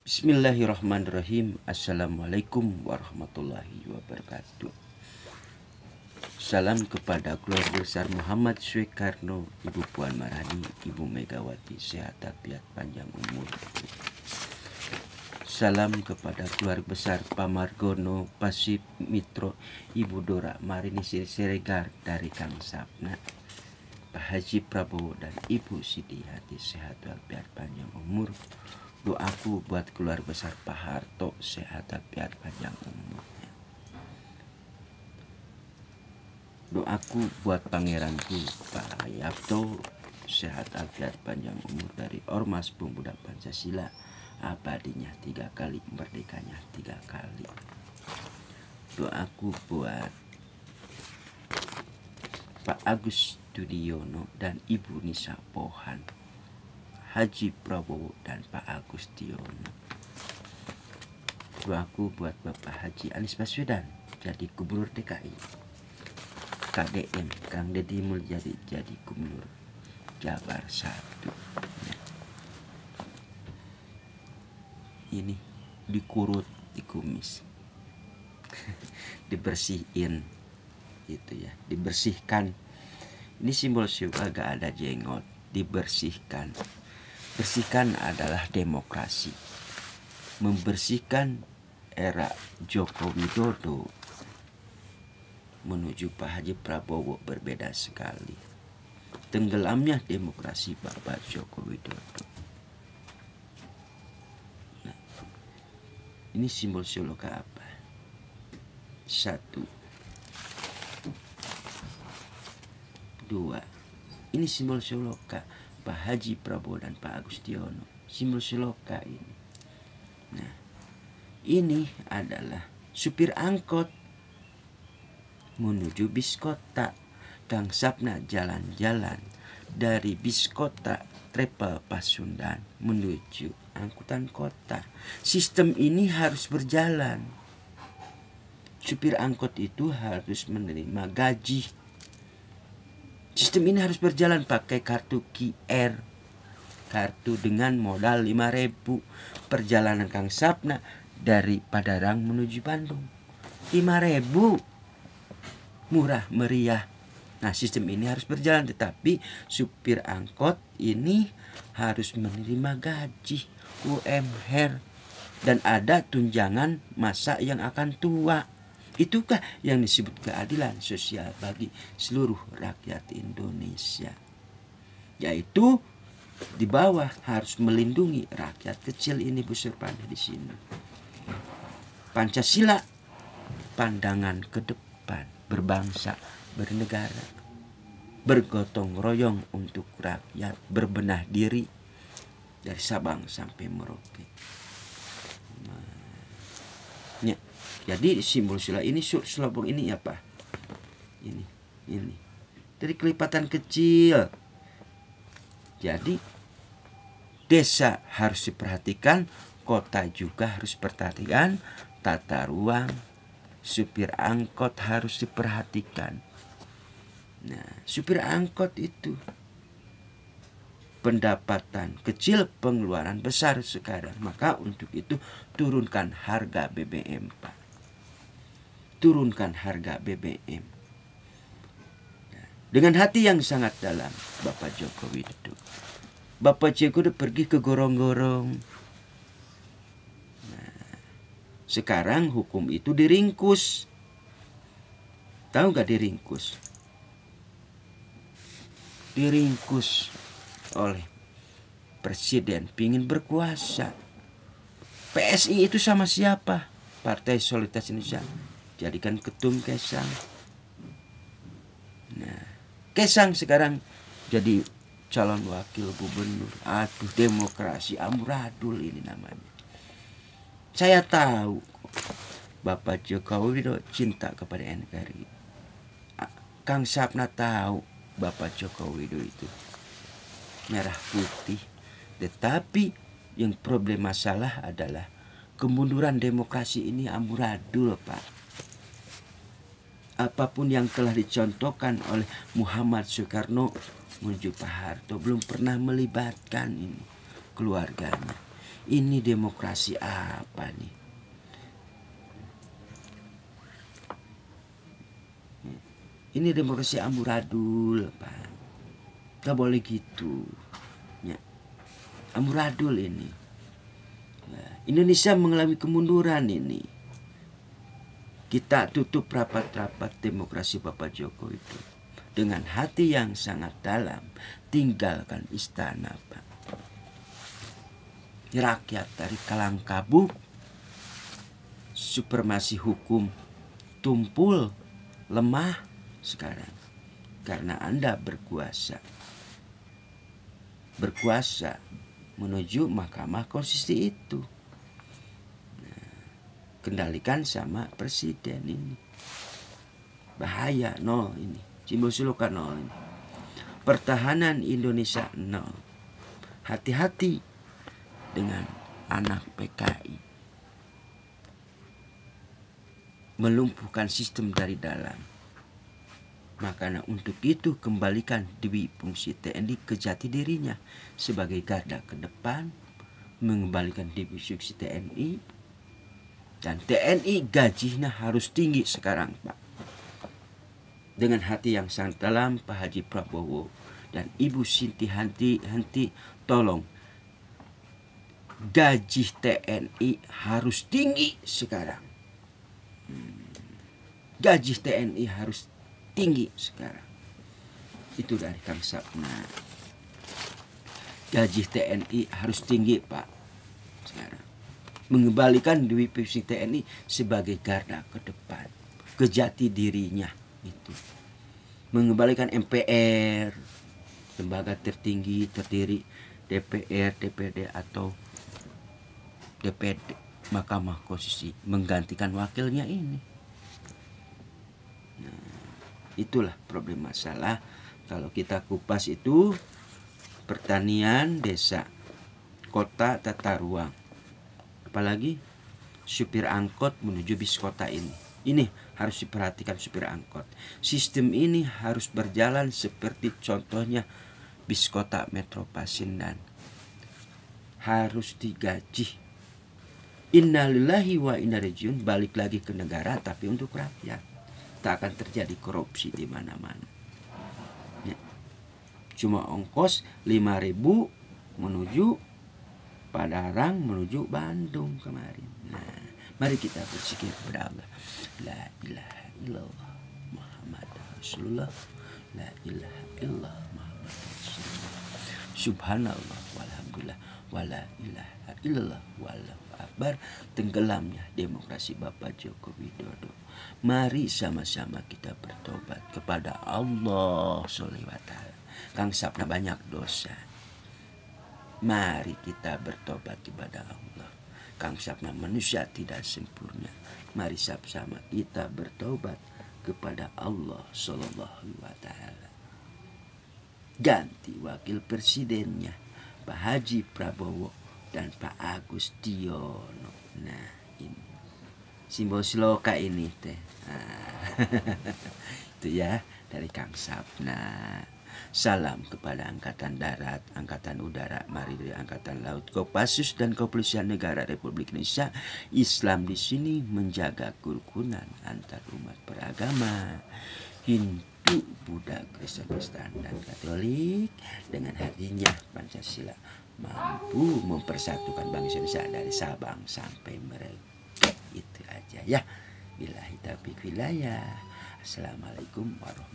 Bismillahirrahmanirrahim. Assalamualaikum warahmatullahi wabarakatuh. Salam kepada keluarga besar Muhammad Soekarno, Ibu Puan Maharani, Ibu Megawati, sehat walafiat panjang umur. Salam kepada keluarga besar Pak Margono, Pasip Mitro, Ibu Dora Marini Siregar dari Kang Sapna, Pak Haji Prabowo dan Ibu Siti Hati, sehat walafiat panjang umur. Doaku buat keluarga besar Pak Harto, sehat walafiat panjang umurnya. Doaku buat pangeranku Pak Hayapto, sehat walafiat panjang umur dari Ormas Pemuda Pancasila, abadinya 3 kali, merdekanya 3 kali. Doaku buat Pak Agus Tudiono dan Ibu Nisa Pohan, Haji Prabowo dan Pak Agus Tiono. Doaku buat Bapak Haji Anies Baswedan jadi Gubernur DKI. KDM Kang Deddy Mulyadi jadi Gubernur Jabar 1. Ini dikurut, dikumis, dibersihin gitu ya, dibersihkan. Ini simbol syukur, agak ada jenggot, dibersihkan. Bersihkan adalah demokrasi. Membersihkan era Joko Widodo menuju Pak Haji Prabowo berbeda sekali. Tenggelamnya demokrasi Bapak Joko Widodo. Nah, ini simbol Soloka apa? 1, 2. Ini simbol Soloka Pak Haji Prabowo dan Pak Agus Tiono, simbol Soloka ini. Nah, ini adalah supir angkot menuju bis kota. Kang Sapna jalan-jalan dari bis kota Travel Pasundan menuju angkutan kota. Sistem ini harus berjalan. Supir angkot itu harus menerima gaji. Sistem ini harus berjalan pakai kartu QR. Kartu dengan modal 5.000. Perjalanan Kang Sapna dari Padarang menuju Bandung. 5.000. Murah meriah. Nah, sistem ini harus berjalan, tetapi supir angkot ini harus menerima gaji UMR dan ada tunjangan masa yang akan tua. Itukah yang disebut keadilan sosial bagi seluruh rakyat Indonesia? Yaitu di bawah harus melindungi rakyat kecil ini, Bu Surpanda di sini. Pancasila, pandangan ke depan, berbangsa, bernegara, bergotong royong untuk rakyat, berbenah diri dari Sabang sampai Merauke. Nah, jadi simbol sila ini, sulabong ini apa? Ini. Dari kelipatan kecil. Jadi desa harus diperhatikan, kota juga harus diperhatikan, tata ruang, supir angkot harus diperhatikan. Nah, supir angkot itu pendapatan kecil, pengeluaran besar sekarang. Maka untuk itu turunkan harga BBM, Pak. Turunkan harga BBM. Dengan hati yang sangat dalam, Bapak Joko Widodo. Bapak Joko udah pergi ke gorong-gorong. Nah, sekarang hukum itu diringkus. Tahu gak diringkus? Diringkus oleh presiden pingin berkuasa. PSI itu sama siapa? Partai Solidaritas Indonesia. Jadikan ketum Kesang. Nah, Kesang sekarang jadi calon wakil gubernur. Aduh, demokrasi amburadul ini namanya. Saya tahu Bapak Jokowi cinta kepada NKRI. Kang Sapna tahu Bapak Jokowi itu merah putih. Tetapi yang problem masalah adalah kemunduran demokrasi ini amburadul, Pak. Apapun yang telah dicontohkan oleh Muhammad Soekarno menuju Pak Harto belum pernah melibatkan ini keluarganya. Ini demokrasi apa nih? Ini demokrasi amburadul, Pak. Gak boleh gitu. Ya. Amburadul ini. Nah, Indonesia mengalami kemunduran ini. Kita tutup rapat-rapat demokrasi Bapak Jokowi itu dengan hati yang sangat dalam. Tinggalkan istana, Pak. Rakyat dari Kalangkabung, supremasi hukum tumpul, lemah sekarang karena Anda berkuasa menuju Mahkamah Konstitusi itu. Kendalikan sama presiden ini. Bahaya nol ini. Simbol suluka nol ini. Pertahanan Indonesia nol. Hati-hati dengan anak PKI. Melumpuhkan sistem dari dalam. Makanya untuk itu kembalikan dwi fungsi TNI ke jati dirinya sebagai garda ke depan, mengembalikan dwi fungsi TNI, dan TNI gajinya harus tinggi sekarang, Pak. Dengan hati yang sangat dalam, Pak Haji Prabowo dan Ibu Sinti Hanti tolong gaji TNI harus tinggi sekarang. Gaji TNI harus tinggi sekarang. Itu dari Kang Sapna. Gaji TNI harus tinggi, Pak. Sekarang mengembalikan dwi fungsi TNI sebagai garda ke depan, ke jati dirinya itu. Mengembalikan MPR, lembaga tertinggi terdiri DPR, DPD atau DPD, Mahkamah Konstitusi, menggantikan wakilnya ini. Itulah problem masalah. Kalau kita kupas itu pertanian, desa, kota, tata ruang. Apalagi supir angkot menuju bis kota ini. Ini harus diperhatikan supir angkot. Sistem ini harus berjalan seperti contohnya bis kota Metro Pasundan. Harus digaji. Innalillahi wa inna ilaihi rajiun, balik lagi ke negara tapi untuk rakyat. Tak akan terjadi korupsi di mana-mana. Ya. Cuma ongkos 5.000 menuju Padarang menuju Bandung kemarin. Nah, mari kita berzikir kepada Allah. La ilaha illallah Muhammad Rasulullah. La ilaha illallah Muhammad Rasulullah. Subhanallah walhamdulillah wala ilaha illallah wallahu akbar. Tenggelamnya demokrasi Bapak Joko Widodo. Mari sama-sama kita bertobat kepada Allah Subhanahu wa ta'ala. Kang Sapna banyak dosa. Mari kita bertobat kepada Allah. Kang Sapna manusia tidak sempurna. Mari sama-sama kita bertobat kepada Allah Subhanahu wa ta'ala. Ganti wakil presidennya Pak Haji Prabowo dan Pak Agus Tiono. Nah, ini simbol sloka ini teh. Itu ya dari Kang Sapna. Salam kepada Angkatan Darat, Angkatan Udara, Marinir, Angkatan Laut, Kopassus dan Kepolisian Negara Republik Indonesia. Islam di sini menjaga kerukunan antar umat beragama, Hindu, Buddha, Kristen dan Katolik. Dengan hatinya Pancasila mampu mempersatukan bangsa Indonesia dari Sabang sampai Merauke. Itu aja ya. Billahi taufiq hidayah. Assalamualaikum warahmatullahi wabarakatuh.